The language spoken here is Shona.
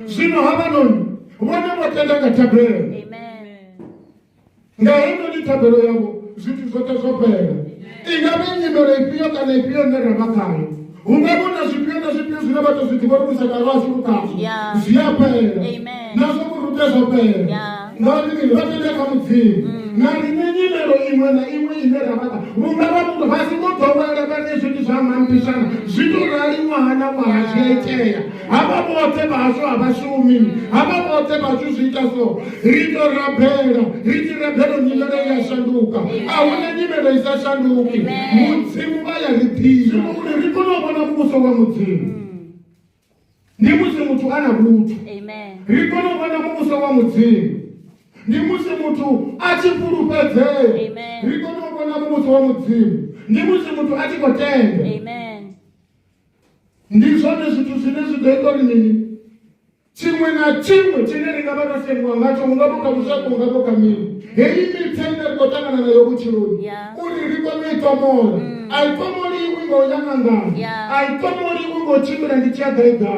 Zino habanoni. Wana watenda katabela. Amen. Nga ino ni tabelo yabo. Zitu zote zopela. Ingabe nyimelo ipio kana ipio nera makayo. Ungabona zipio zinabato zitiboro kusakarasu kukasu. Ziyapela. Amen. Nazo kurute zopela. Nani watenda kamuzi. Nani nyimelo imwe na imwe inera maka. Ungaba mungu hasi moto wale bane zitu zama mpishana. Zitu rali wahana wahasietea. Haba bote baso abasumi. Haba bote baso zitaso. Rito rabela nyimelo ya sanduka. Awone nyimelo isa sanduki. Muzimu baya ripira. Rikono wana muso wa muzimu. Ni mutu ana butu. Amen. Rikono wana muso wa muzimu. Ni mutu achipurupeze. Amen. Rikono wana muso wa muzimu. Ni mutu achikotenge. Amen. Ndizone zitu zinezu deko nini. Chimwe na chimwe chineri ngabara semwa ngacho ngaboka musako ngaboka mimi. Hei mitende kotana na yobuchiruni. Uri riko mitomo. Aikomori wingo yananga. Aikomori wingo chimwe ndichaga ega.